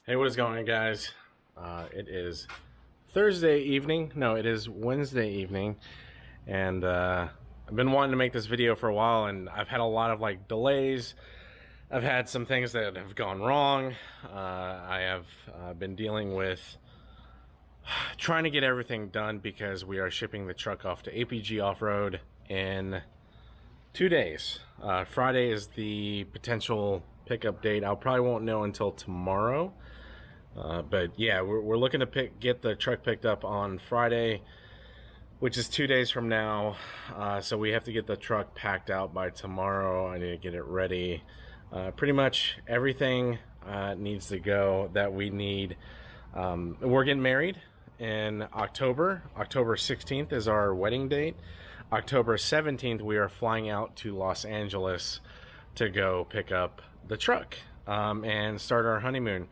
Hey, what is going on, guys? It is Thursday evening. No, it is Wednesday evening, and I've been wanting to make this video for a while, and I've had a lot of delays. I've had some things that have gone wrong. I have been dealing with trying to get everything done because we are shipping the truck off to APG Off-Road in 2 days. Friday is the potential pickup date. I probably won't know until tomorrow. But yeah, we're looking to get the truck picked up on Friday, which is 2 days from now. So we have to get the truck packed out by tomorrow. I need to get it ready. Pretty much everything needs to go that we need. We're getting married in October. October 16th is our wedding date. October 17th, we are flying out to Los Angeles to go pick up the truck and start our honeymoon.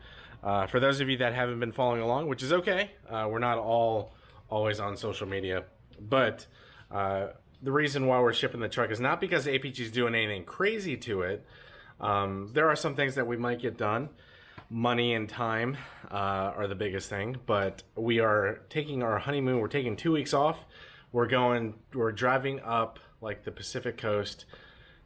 For those of you that haven't been following along, which is okay, we're not always on social media, but the reason why we're shipping the truck is not because APG is doing anything crazy to it. There are some things that we might get done. Money and time are the biggest thing, but we are taking our honeymoon. We're taking 2 weeks off. We're driving up like the Pacific coast,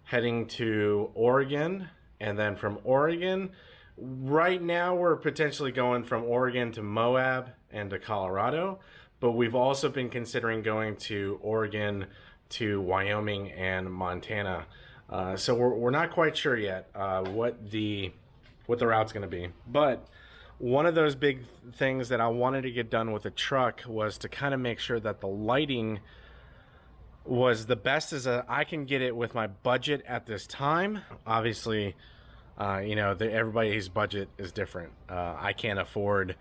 heading to Oregon, and then from Oregon, right now we're potentially going from Oregon to Moab and to Colorado, but we've also been considering going to Oregon, to Wyoming and Montana. So we're not quite sure yet what the route's going to be. But one of those big things that I wanted to get done with the truck was to kind of make sure that the lighting was the best as I can get it with my budget at this time. Obviously, you know, everybody's budget is different. I can't afford,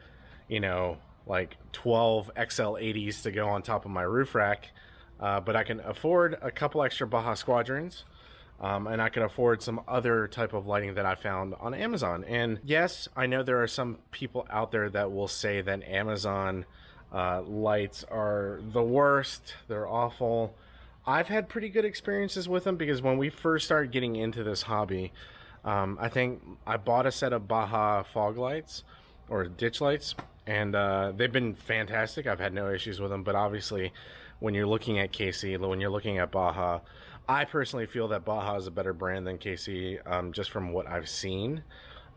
you know, like 12 XL80s to go on top of my roof rack, but I can afford a couple extra BAJA Squadrons. And I can afford some other type of lighting that I found on Amazon. And yes, I know there are some people out there that will say that Amazon lights are the worst. They're awful. I've had pretty good experiences with them because when we first started getting into this hobby, I think I bought a set of BAJA fog lights or ditch lights, and they've been fantastic. I've had no issues with them, but obviously when you're looking at KC, when you're looking at BAJA, I personally feel that BAJA is a better brand than KC, just from what I've seen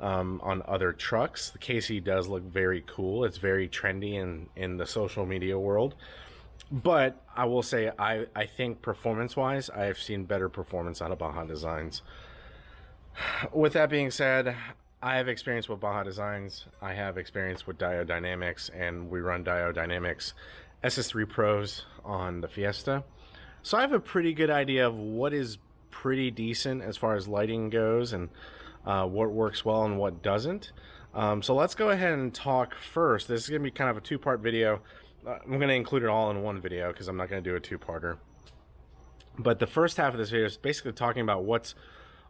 on other trucks. The KC does look very cool. It's very trendy in the social media world. But I will say, I think performance-wise, I have seen better performance out of BAJA Designs. With that being said, I have experience with BAJA Designs. I have experience with Diode Dynamics, and we run Diode Dynamics SS3 Pros on the Fiesta. So I have a pretty good idea of what is pretty decent as far as lighting goes, and what works well and what doesn't. So let's go ahead and talk first. This is going to be kind of a two-part video. I'm going to include it all in one video because I'm not going to do a two-parter. But the first half of this video is basically talking about what's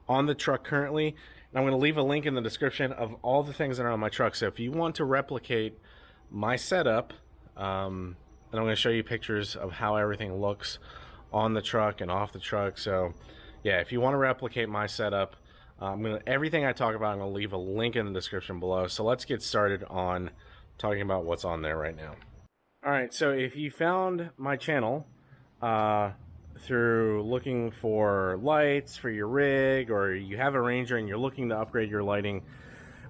on the truck currently. And I'm going to leave a link in the description of all the things that are on my truck. So if you want to replicate my setup, and I'm going to show you pictures of how everything looks on the truck and off the truck. So yeah, if you want to replicate my setup, everything I talk about, I'm going to leave a link in the description below. So let's get started on talking about what's on there right now. All right, so if you found my channel through looking for lights for your rig, or you have a Ranger and you're looking to upgrade your lighting,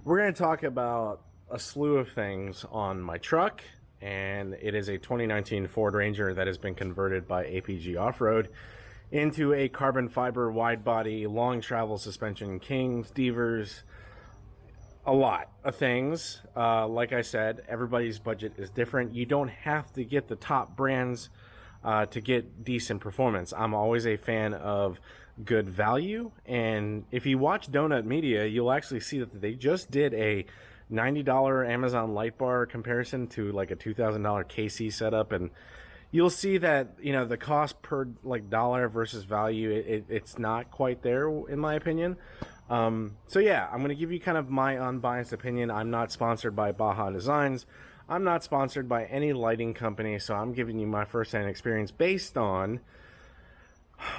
we're going to talk about a slew of things on my truck. And it is a 2019 Ford Ranger that has been converted by APG Off-Road into a carbon fiber wide body long travel suspension Kings, Devers, a lot of things. Like I said, everybody's budget is different. You don't have to get the top brands to get decent performance. I'm always a fan of good value, and if you watch Donut Media, you'll actually see that they just did a $90 Amazon light bar comparison to like a $2,000 KC setup, and you'll see that, you know, the cost per dollar versus value, it's not quite there in my opinion. So yeah, I'm going to give you kind of my unbiased opinion. I'm not sponsored by BAJA Designs. I'm not sponsored by any lighting company, so I'm giving you my first-hand experience based on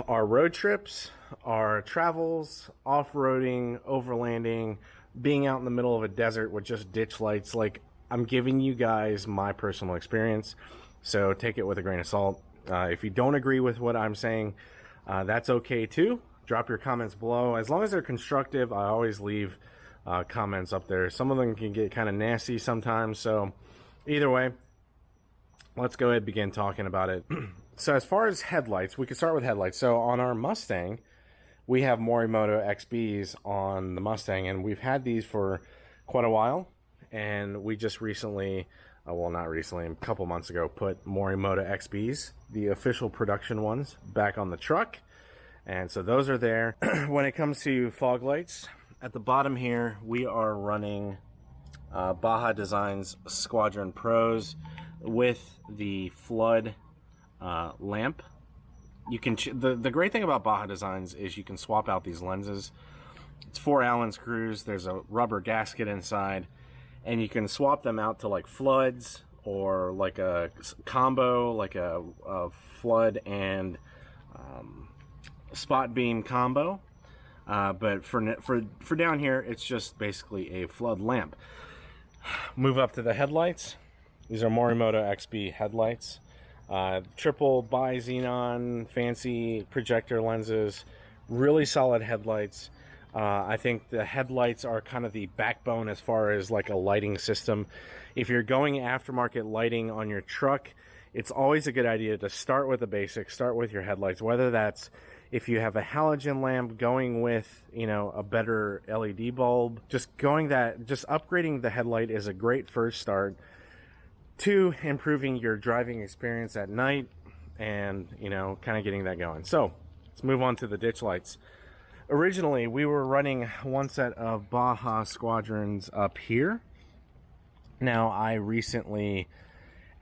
our road trips, our travels, off-roading, overlanding, being out in the middle of a desert with just ditch lights. Like, I'm giving you guys my personal experience, so take it with a grain of salt. If you don't agree with what I'm saying, that's okay too. Drop your comments below. As long as they're constructive, I always leave comments up there. Some of them can get kind of nasty sometimes, so either way, let's go ahead and begin talking about it. So as far as headlights, we can start with headlights. So on our Mustang, we have Morimoto XBs on the Mustang, and we've had these for quite a while. And we just recently, well, not recently, a couple months ago, put Morimoto XBs, the official production ones, back on the truck. And so those are there. When it comes to fog lights, at the bottom here, we are running BAJA Designs Squadron Pros with the flood lamp. You can the great thing about BAJA Designs is you can swap out these lenses. It's 4 Allen screws. There's a rubber gasket inside, and you can swap them out to like floods or like a combo, like a flood and spot beam combo. But for down here, it's just basically a flood lamp. Move up to the headlights. These are Morimoto XB headlights. Triple bi-xenon, fancy projector lenses, really solid headlights. I think the headlights are kind of the backbone as far as like a lighting system. If you're going aftermarket lighting on your truck, it's always a good idea to start with the basics, start with your headlights, whether that's if you have a halogen lamp, going with, you know, a better LED bulb, just upgrading the headlight is a great first start to improving your driving experience at night and, you know, kind of getting that going. So let's move on to the ditch lights. Originally, we were running one set of BAJA Squadrons up here. Now, I recently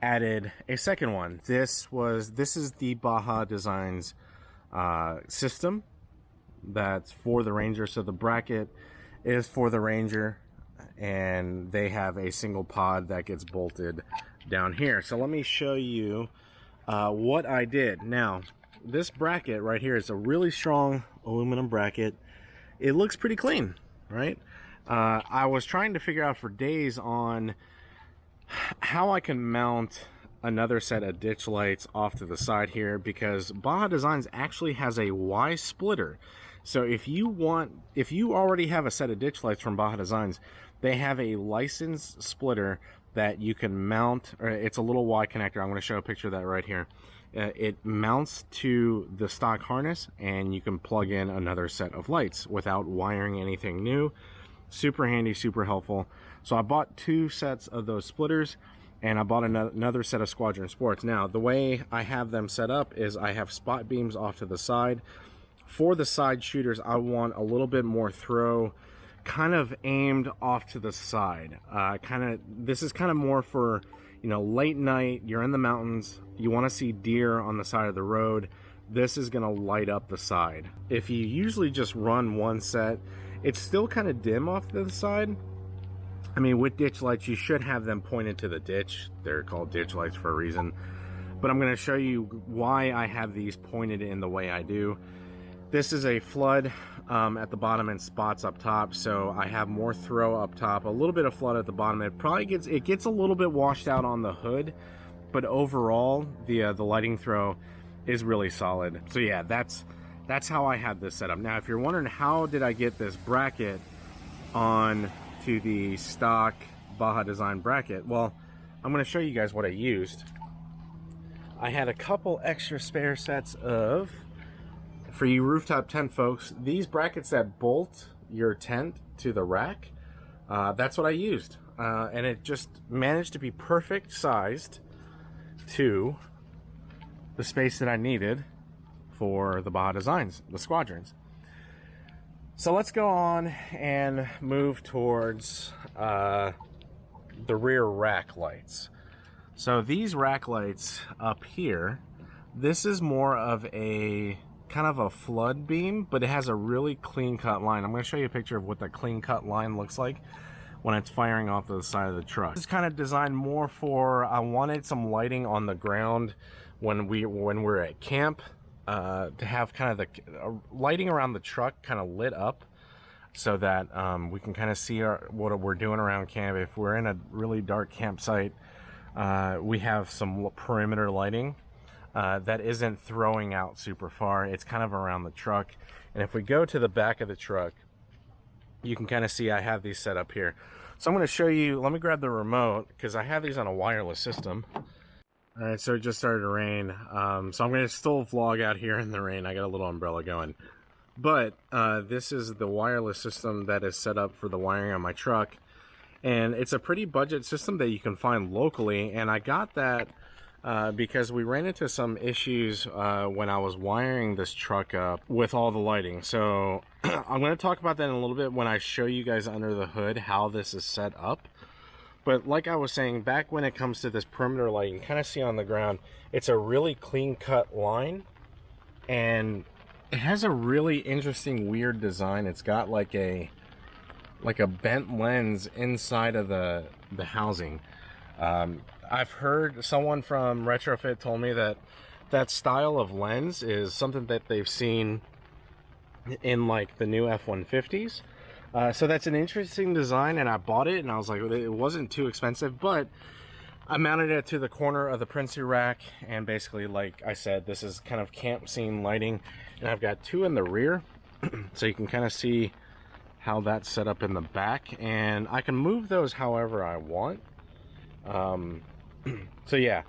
added a second one. This is the BAJA Designs system that's for the Ranger. So the bracket is for the Ranger, and they have a single pod that gets bolted down here. So let me show you what I did. Now, this bracket right here is a really strong aluminum bracket. It looks pretty clean, right? I was trying to figure out for days on how I can mount another set of ditch lights off to the side here, because BAJA Designs actually has a Y splitter. So if you already have a set of ditch lights from BAJA Designs, they have a licensed splitter that you can mount, or it's a little Y connector. I'm going to show a picture of that right here. It mounts to the stock harness, and you can plug in another set of lights without wiring anything new. Super handy, super helpful. So I bought 2 sets of those splitters, and I bought another set of Squadron Sports. Now, the way I have them set up is I have spot beams off to the side. For the side shooters, I want a little bit more throw, kind of aimed off to the side. This is kind of more for, you know, late night, you're in the mountains, you want to see deer on the side of the road. This is going to light up the side. If you usually just run one set, it's still kind of dim off to the side. I mean, with ditch lights, you should have them pointed to the ditch. They're called ditch lights for a reason. But I'm going to show you why I have these pointed in the way I do. This is a flood at the bottom and spots up top, so I have more throw up top, a little bit of flood at the bottom. It gets a little bit washed out on the hood, but overall the lighting throw is really solid. So yeah, that's how I have this set up. Now, if you're wondering how did I get this bracket on to the stock BAJA Design bracket, well, I'm going to show you guys what I used. I had a couple extra spare sets of, for you rooftop tent folks, these brackets that bolt your tent to the rack. That's what I used, and it just managed to be perfect sized to the space that I needed for the BAJA Designs, the Squadrons. So let's go on and move towards the rear rack lights. So these rack lights up here, this is more of a kind of a flood beam, but it has a really clean cut line. I'm going to show you a picture of what the clean cut line looks like when it's firing off the side of the truck. This is kind of designed more for, I wanted some lighting on the ground when we're at camp, to have kind of the lighting around the truck kind of lit up. so that we can kind of see what we're doing around camp. If we're in a really dark campsite, we have some perimeter lighting that isn't throwing out super far. It's kind of around the truck. And if we go to the back of the truck, you can kind of see I have these set up here. So I'm going to show you, let me grab the remote because I have these on a wireless system. All right, so it just started to rain. So I'm going to still vlog out here in the rain. I got a little umbrella going. But this is the wireless system that is set up for the wiring on my truck. And it's a pretty budget system that you can find locally. And I got that because we ran into some issues when I was wiring this truck up with all the lighting. So I'm going to talk about that in a little bit when I show you guys under the hood how this is set up. But like I was saying, back when it comes to this perimeter light, you can kind of see on the ground, it's a really clean cut line. And it has a really interesting, weird design. It's got like a bent lens inside of the housing. I've heard someone from Retrofit told me that that style of lens is something that they've seen in like the new F-150s. So that's an interesting design, and I bought it, and I was like, it wasn't too expensive, but I mounted it to the corner of the Princey rack, and basically, like I said, this is kind of camp scene lighting, and I've got two in the rear, so you can kind of see how that's set up in the back, and I can move those however I want. So yeah,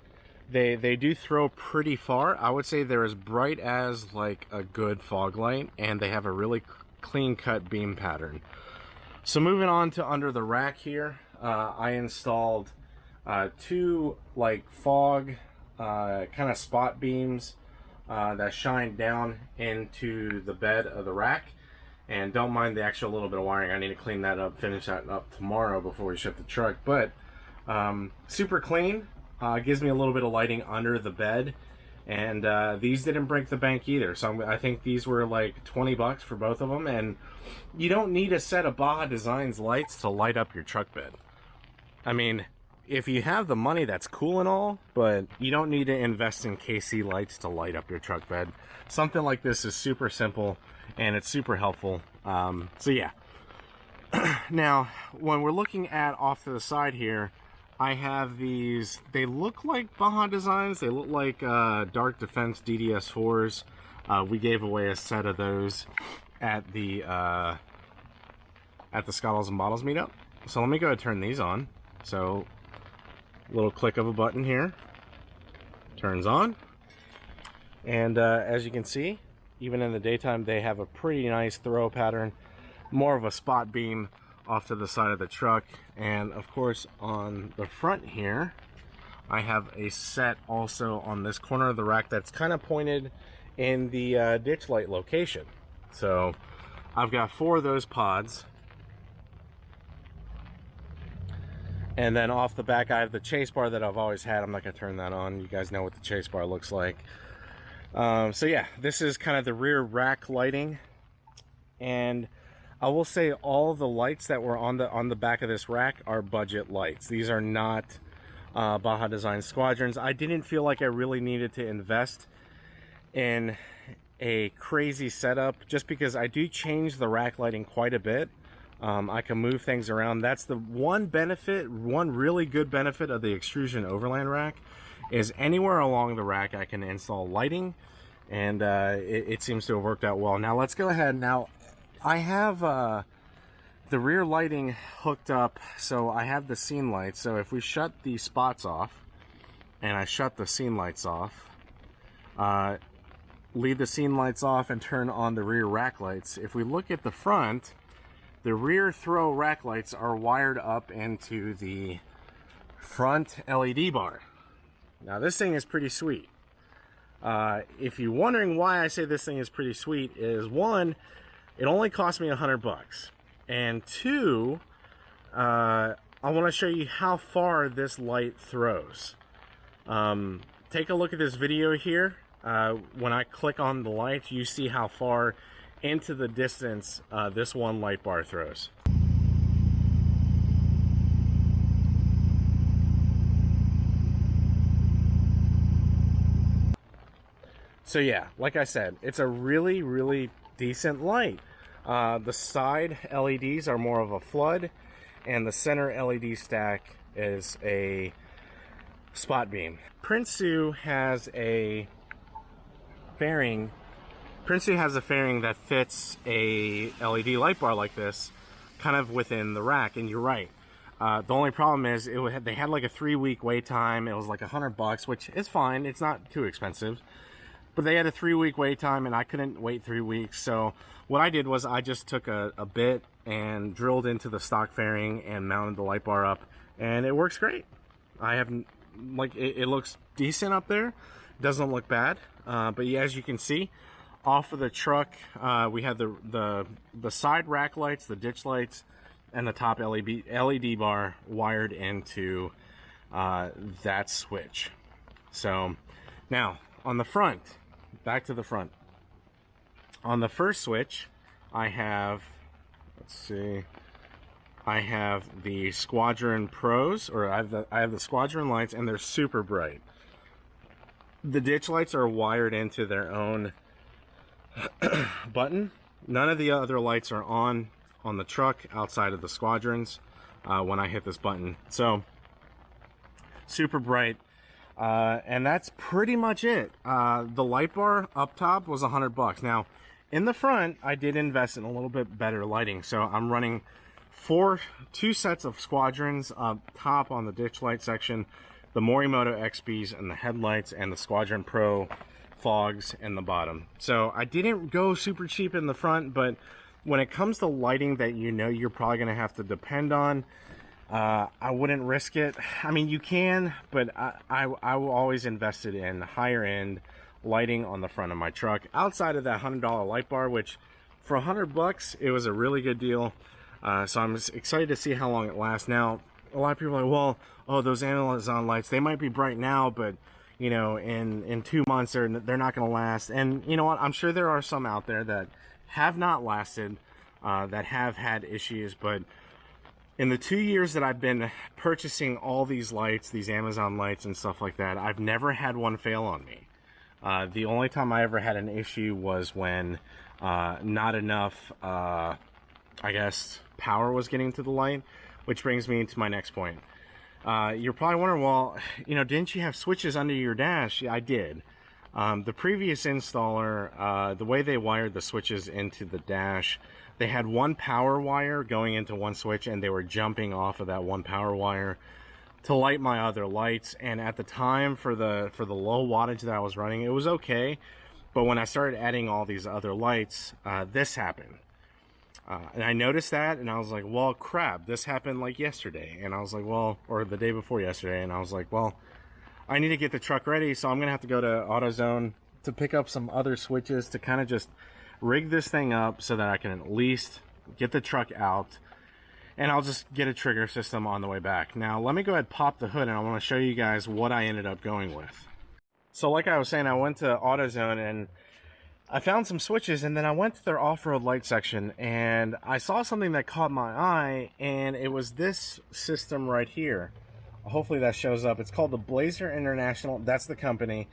they do throw pretty far. I would say they're as bright as like a good fog light, and they have a really clean cut beam pattern. So moving on to under the rack here, I installed two like fog kind of spot beams that shine down into the bed of the rack. And don't mind the actual little bit of wiring. I need to clean that up, finish that up tomorrow before we ship the truck. But super clean, gives me a little bit of lighting under the bed. And these didn't break the bank either. So I think these were like 20 bucks for both of them. And you don't need a set of Baja Designs lights to light up your truck bed. I mean, if you have the money, that's cool and all, but you don't need to invest in KC lights to light up your truck bed. Something like this is super simple and it's super helpful. So yeah. Now, when we're looking at off to the side here, I have these, they look like Baja Designs. They look like Dark Defense DDS4s. We gave away a set of those at the Scottles and Bottles meetup. So let me go ahead and turn these on. So, little click of a button here, turns on. And as you can see, even in the daytime, they have a pretty nice throw pattern, more of a spot beam off to the side of the truck. And of course on the front here I have a set also on this corner of the rack that's kind of pointed in the ditch light location. So I've got 4 of those pods, and then off the back I have the chase bar that I've always had. I'm not gonna turn that on. You guys know what the chase bar looks like. So yeah, this is kind of the rear rack lighting. And I will say all the lights that were on the back of this rack are budget lights. These are not Baja Design Squadrons. I didn't feel like I really needed to invest in a crazy setup just because I do change the rack lighting quite a bit. I can move things around. That's the one benefit, one really good benefit of the extrusion Overland rack, is anywhere along the rack I can install lighting, and it seems to have worked out well. Now let's go ahead. Now I have the rear lighting hooked up, so I have the scene lights. So if we shut the spots off, and I shut the scene lights off, leave the scene lights off and turn on the rear rack lights. If we look at the front, the rear throw rack lights are wired up into the front LED bar. Now this thing is pretty sweet. If you're wondering why I say this thing is pretty sweet, is one, it only cost me $100, and two, I want to show you how far this light throws. Take a look at this video here. When I click on the light, you see how far into the distance this one light bar throws. So yeah, like I said, it's a really, really decent light. The side LEDs are more of a flood, and the center LED stack is a spot beam. Prinsu has a fairing. Prinsu has a fairing that fits a LED light bar like this, kind of within the rack. And you're right. The only problem is they had like a 3-week wait time. It was like $100, which is fine. It's not too expensive. But they had a 3-week wait time, and I couldn't wait 3 weeks. So what I did was I just took a bit and drilled into the stock fairing and mounted the light bar up, and it works great. I haven't, like, it looks decent up there. It doesn't look bad. But yeah, as you can see, off of the truck, we have the side rack lights, the ditch lights, and the top LED bar wired into that switch. So now on the front, back to the front. On the first switch, I have, let's see, I have the SQUADRON Pros, or I have the SQUADRON lights, and they're super bright. The ditch lights are wired into their own button. None of the other lights are on the truck outside of the SQUADRONs when I hit this button. So super bright. And that's pretty much it. The light bar up top was $100. Now, in the front, I did invest in a little bit better lighting. So I'm running two sets of SQUADRONs up top on the ditch light section, the Morimoto XBs and the headlights, and the SQUADRON Pro fogs in the bottom. So I didn't go super cheap in the front, but when it comes to lighting that you know you're probably going to have to depend on, I wouldn't risk it. I mean, you can, but I always invested in higher end lighting on the front of my truck outside of that $100 light bar, which for $100 it was a really good deal. So I'm excited to see how long it lasts. Now, a lot of people are like, well, oh, those Amazon lights, they might be bright now, but you know, in 2 months they're not going to last. And you know what? I'm sure there are some out there that have not lasted, that have had issues, but in the 2 years that I've been purchasing all these lights, these Amazon lights and stuff like that, I've never had one fail on me. The only time I ever had an issue was when not enough, I guess, power was getting to the light, which brings me to my next point. You're probably wondering, well, you know, didn't you have switches under your dash? Yeah, I did. The previous installer, the way they wired the switches into the dash, they had one power wire going into one switch, and they were jumping off of that one power wire to light my other lights. And at the time, for the low wattage that I was running, it was okay. But when I started adding all these other lights, this happened. And I noticed that, and I was like, well, crap, this happened like yesterday. And I was like, well, or the day before yesterday. And I was like, well, I need to get the truck ready, so I'm going to have to go to AutoZone to pick up some other switches to kind of just rig this thing up so that I can at least get the truck out, and I'll just get a trigger system on the way back. Now, let me go ahead and pop the hood, and I want to show you guys what I ended up going with. So like I was saying, I went to AutoZone, and I found some switches, and then I went to their off-road light section, and I saw something that caught my eye, and it was this system right here. Hopefully that shows up. It's called the Blazer International. That's the company.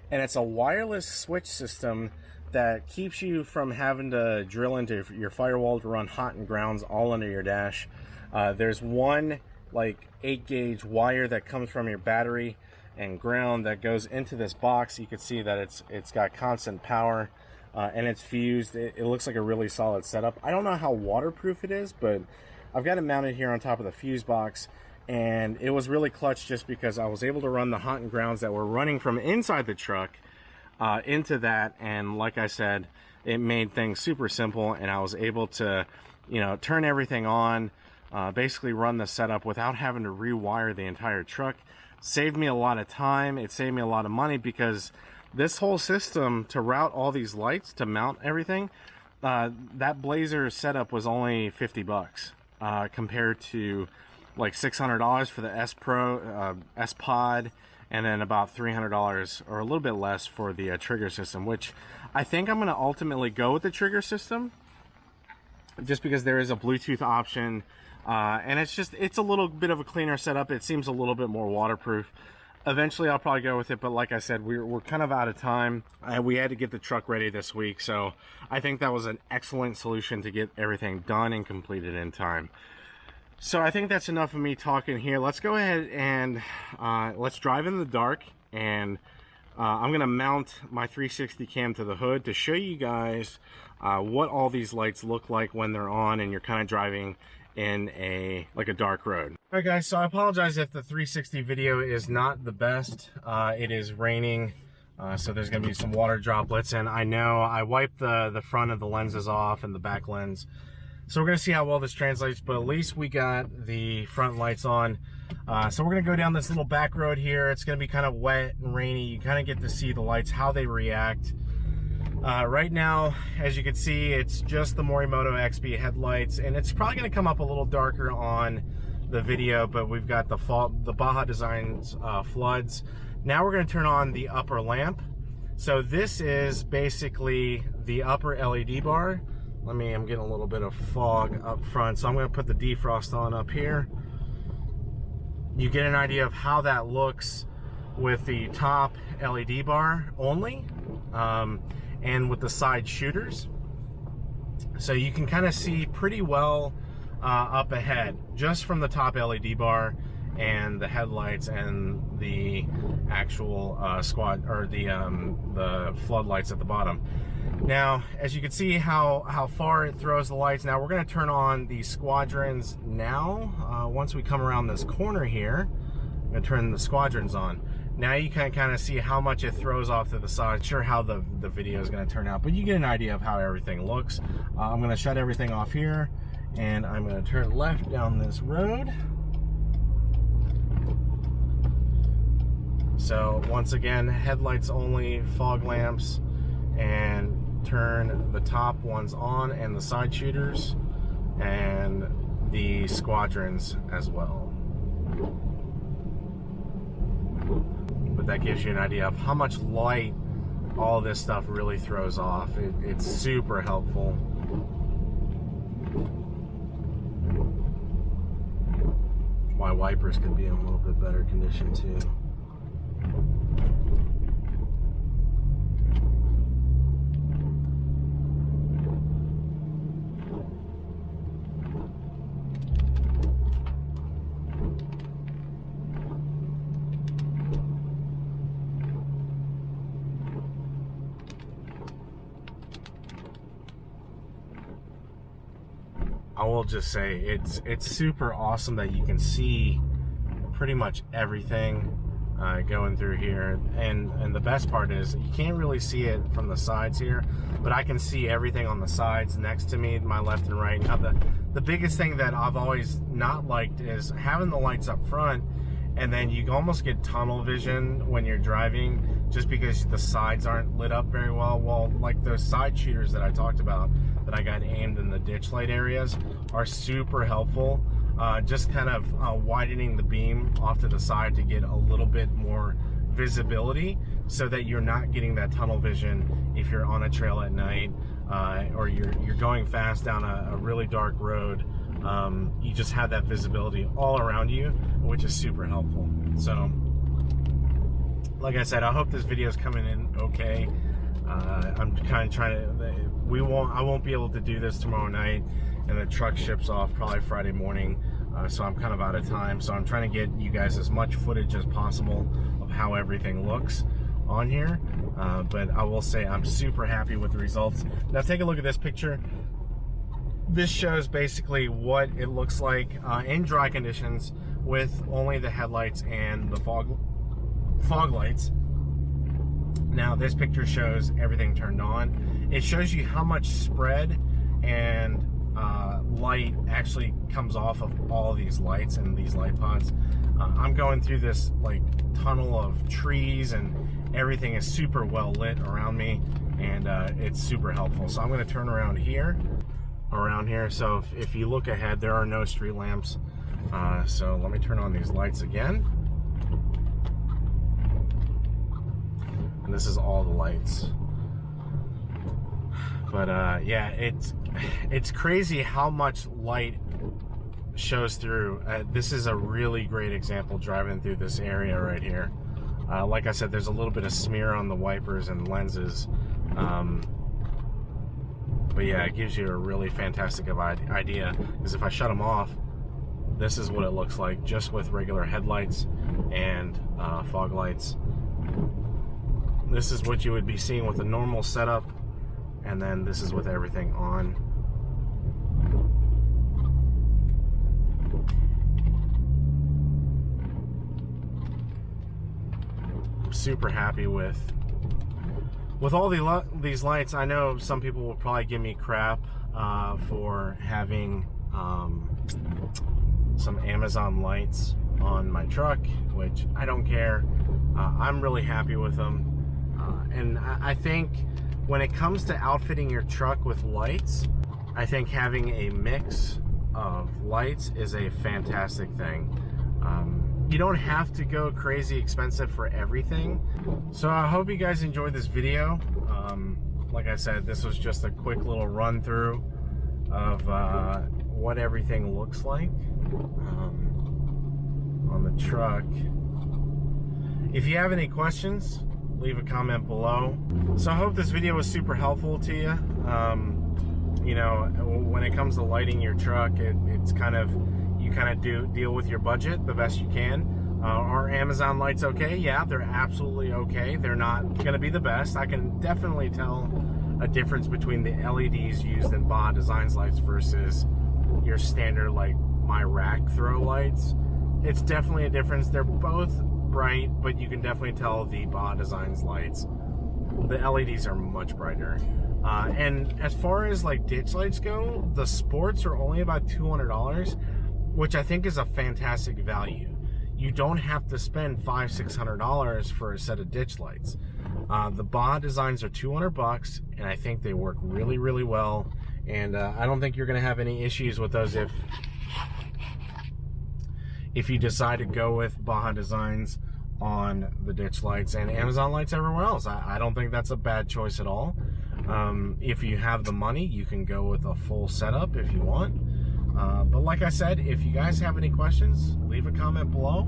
And it's a wireless switch system that keeps you from having to drill into your firewall to run hot and grounds all under your dash. There's one like 8-gauge wire that comes from your battery and ground that goes into this box. You can see that it's got constant power, and it's fused. It looks like a really solid setup. I don't know how waterproof it is, but I've got it mounted here on top of the fuse box. And it was really clutch just because I was able to run the hot and grounds that were running from inside the truck into that. And like I said, it made things super simple, and I was able to, you know, turn everything on, basically run the setup without having to rewire the entire truck. Saved me a lot of time. It saved me a lot of money, because this whole system to route all these lights, to mount everything, that Blazer setup was only $50 compared to like $600 for the S Pro, S Pod, and then about $300 or a little bit less for the trigger system, which I think I'm going to ultimately go with the trigger system, just because there is a Bluetooth option, and it's a little bit of a cleaner setup. It seems a little bit more waterproof. Eventually I'll probably go with it, but like I said, we're kind of out of time. We had to get the truck ready this week, so I think that was an excellent solution to get everything done and completed in time. So I think that's enough of me talking here. Let's go ahead and let's drive in the dark, and I'm gonna mount my 360 cam to the hood to show you guys what all these lights look like when they're on and you're kind of driving in a dark road. All right guys, so I apologize if the 360 video is not the best. It is raining, so there's gonna be some water droplets, and I know I wiped the front of the lenses off and the back lens, so we're gonna see how well this translates, but at least we got the front lights on. So we're gonna go down this little back road here. It's gonna be kind of wet and rainy. You kind of get to see the lights, how they react. Right now, as you can see, it's just the Morimoto XB headlights, and it's probably going to come up a little darker on the video, but we've got the BAJA Designs floods. Now we're going to turn on the upper lamp. So this is basically the upper LED bar. I'm getting a little bit of fog up front, so I'm going to put the defrost on up here. You get an idea of how that looks with the top LED bar only. And with the side shooters, so you can kind of see pretty well up ahead just from the top LED bar and the headlights and the actual the floodlights at the bottom. Now, as you can see how far it throws the lights. Now we're going to turn on the Squadrons now. Once we come around this corner here, I'm going to turn the Squadrons on. Now you can kind of see how much it throws off to the side. Not sure how the video is going to turn out, but you get an idea of how everything looks. I'm going to shut everything off here, and I'm going to turn left down this road. So once again, headlights only, fog lamps, and turn the top ones on and the side shooters and the Squadrons as well. But that gives you an idea of how much light all this stuff really throws off. It's super helpful. My wipers could be in a little bit better condition too. I will just say it's super awesome that you can see pretty much everything going through here, and the best part is you can't really see it from the sides here, but I can see everything on the sides next to me, my left and right. Now the biggest thing that I've always not liked is having the lights up front, and then you almost get tunnel vision when you're driving just because the sides aren't lit up very well. Well, like those side shooters that I talked about that I got aimed in the ditch light areas are super helpful. Just kind of widening the beam off to the side to get a little bit more visibility so that you're not getting that tunnel vision if you're on a trail at night or you're going fast down a really dark road. You just have that visibility all around you, which is super helpful. So like I said, I hope this video is coming in okay. I'm kind of trying to, I won't be able to do this tomorrow night, and the truck ships off probably Friday morning, so I'm kind of out of time. So I'm trying to get you guys as much footage as possible of how everything looks on here, but I will say I'm super happy with the results. Now take a look at this picture. This shows basically what it looks like in dry conditions with only the headlights and the fog lights. Now this picture shows everything turned on. It shows you how much spread and light actually comes off of all of these lights and these light pods. I'm going through this like tunnel of trees, and everything is super well lit around me, and it's super helpful. So I'm going to turn around here. So if you look ahead, there are no street lamps. So let me turn on these lights again. And this is all the lights. But yeah, it's crazy how much light shows through. This is a really great example driving through this area right here. Like I said, there's a little bit of smear on the wipers and lenses. But yeah, it gives you a really fantastic idea, because if I shut them off, this is what it looks like just with regular headlights and fog lights. This is what you would be seeing with a normal setup, and then this is with everything on. I'm super happy with all these lights. I know some people will probably give me crap for having some Amazon lights on my truck, which I don't care. I'm really happy with them. And I think when it comes to outfitting your truck with lights, I think having a mix of lights is a fantastic thing. You don't have to go crazy expensive for everything. So I hope you guys enjoyed this video. Like I said, this was just a quick little run through of what everything looks like on the truck. If you have any questions, leave a comment below. So I hope this video was super helpful to you. You know, when it comes to lighting your truck, it's kind of, you kind of deal with your budget the best you can. Are Amazon lights okay? Yeah, they're absolutely okay. They're not gonna be the best. I can definitely tell a difference between the LEDs used in BAJA Designs lights versus your standard, like my rack throw lights. It's definitely a difference. They're both bright, but you can definitely tell the BAJA Designs lights, the LEDs are much brighter. And as far as like ditch lights go, the sports are only about $200, which I think is a fantastic value. You don't have to spend $500–600 for a set of ditch lights. The BAJA Designs are $200, and I think they work really, really well. And I don't think you're going to have any issues with those if you decide to go with BAJA Designs on the ditch lights and Amazon lights everywhere else. I don't think that's a bad choice at all. If you have the money, you can go with a full setup if you want. But like I said, if you guys have any questions, leave a comment below,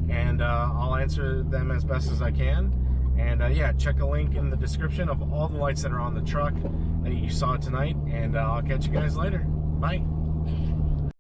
and I'll answer them as best as I can. And yeah, check a link in the description of all the lights that are on the truck that you saw tonight, and I'll catch you guys later. Bye.